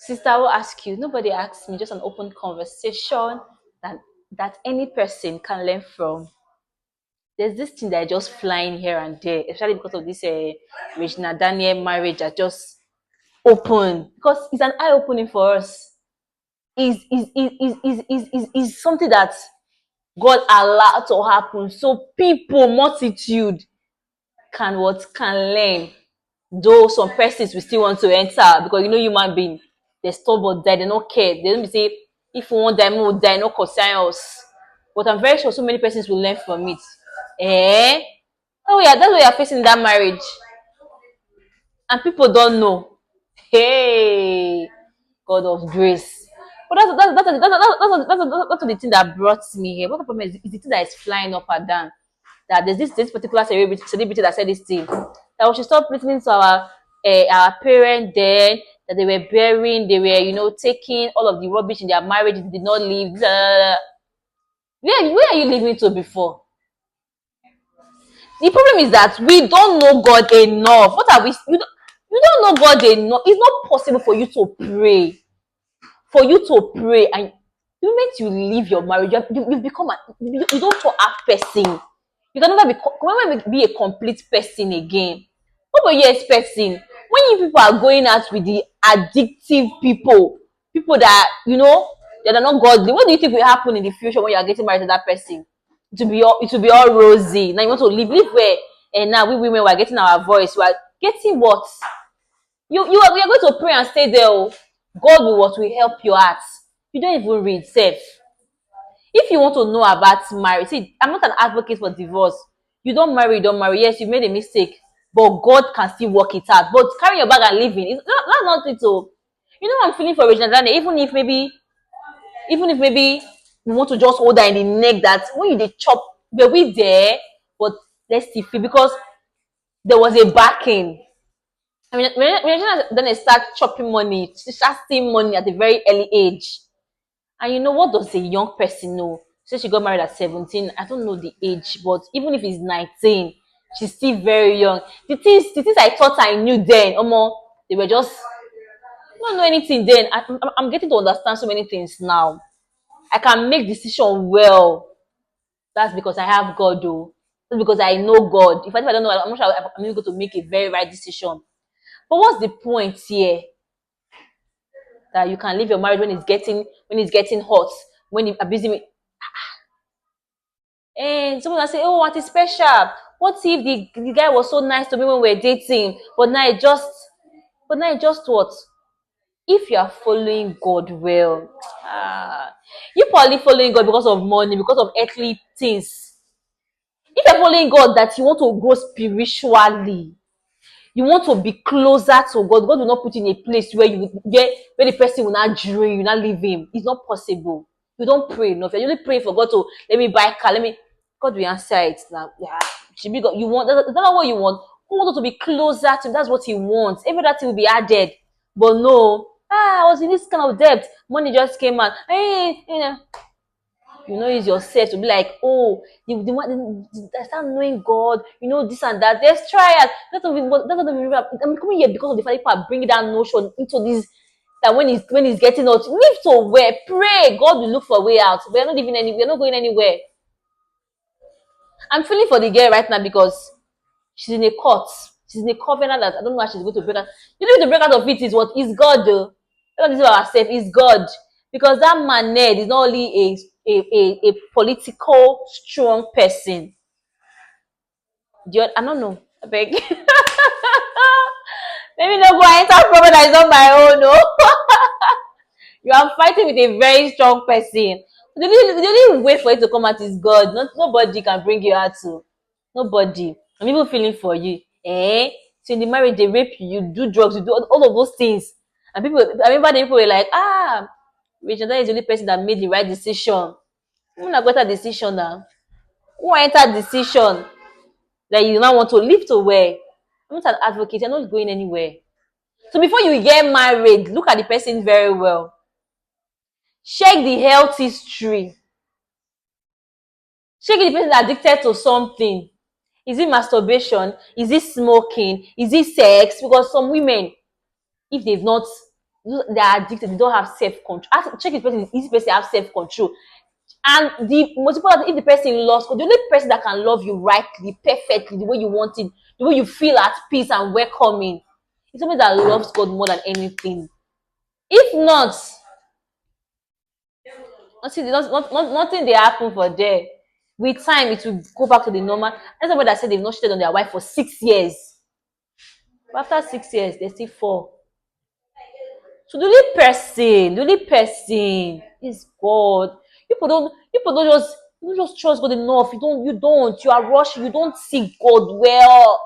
Sister, I will ask you. Nobody asked me. Just an open conversation that any person can learn from. There's this thing that just flying here and there, especially because of this Regina Daniel marriage that just open because it's an eye opening for us. Is something that God allowed to happen. So people, multitude can learn. Though some persons will still want to enter because human being, they stubborn, die, they don't care. They don't be say if we want them, we'll die, no concern us. But I'm very sure so many persons will learn from it. Eh? Oh yeah, that's what you're facing that marriage. And people don't know. Hey, God of grace. But that's the thing that brought me here. What the problem is the thing that is flying up and down. That there's this particular celebrity that said this thing that we should stop listening to our parents then that they were bearing, they were taking all of the rubbish in their marriage, they did not leave. Where are you living to before? The problem is that we don't know God enough. What are we? You don't know God enough. It's not possible for you to pray. For you to pray, and the moment you leave your marriage, you've become you don't talk half person. You can never be a complete person again. What were you expecting? When you people are going out with the addictive people that that are not godly, what do you think will happen in the future when you are getting married to that person? It will be all rosy. Now you want to live where, and now we women were getting our voice. We are getting what? We are going to pray and stay there. Oh. God will help your heart. You don't even read safe. If you want to know about marriage, see, I'm not an advocate for divorce. You don't marry, you don't marry. Yes, you made a mistake, but God can still work it out. But carrying your bag and leaving, that's not it. So, I'm feeling for Regina Daniel. Even if maybe you want to just hold her in the neck, that when you dey chop, were we there? But let's see, because there was a backing. I mean, Regina Daniel start chopping money, she start seeing money at a very early age. And what does a young person know? Say she got married at 17. I don't know the age, but even if it's 19, she's still very young. The things I thought I knew then, they were just I don't know anything then. I'm getting to understand so many things now. I can make decision well. That's because I have God, though. That's because I know God. If I don't know, I'm not sure I'm even going to make a very right decision. But what's the point here? That you can leave your marriage when it's getting hot, when you abusing it. And someone will say, "Oh, what is special? What if the guy was so nice to me when we were dating, but now it just what?" If you are following God well, you probably following God because of money, because of earthly things. If you're following God that you want to grow spiritually, you want to be closer to God. God will not put you in a place where where the person will not drain you, not leave him. It's not possible. You don't pray enough. You're only praying for God to let me buy a car. God will answer it now. Yeah, should be God. You want that's not what you want. Who wants to be closer to him? That's what he wants. Every other thing will be added. But no, I was in this kind of debt. Money just came out. Hey, it's yourself to be like, oh, I start knowing God, this and that. Let's try it. I'm coming here because of the fact that people are bringing that notion into this. That when he's getting out, live to where, pray. God will look for a way out. We're not living we're not going anywhere. I'm feeling for the girl right now because she's in a court. She's in a covenant that I don't know how she's going to break out. You know, the break out of it is what is God, though. Let us deceive ourselves. Is God, because that man Ned is not only a political strong person. I don't know. I beg. Maybe no go enter problem that is not my own. No, you are fighting with a very strong person. The only way for it to come out is God. Nobody can bring you out to. Nobody. I'm even feeling for you. So in the marriage, they rape you, you do drugs, you do all of those things. And I remember the people were like, Regina is the only person that made the right decision. Who not got a decision now? Who enter decision that you now want to live to where? I'm not an advocate, you're not going anywhere. So before you get married, look at the person very well. Check the health history. Check if the person is addicted to something. Is it masturbation? Is it smoking? Is it sex? Because some women, if they've not they are addicted, they don't have self-control. Check if the person is person have self-control. And the most important, if the person loves God, the only person that can love you rightly, perfectly, the way you want it, the way you feel at peace and welcoming, is somebody that loves God more than anything. If not, nothing they happen for there. With time, it will go back to the normal. There's somebody that said they've not cheated on their wife for 6 years. But after 6 years, they still fall. So the only person is God. People don't just trust God enough. You are rushing, you don't see God well.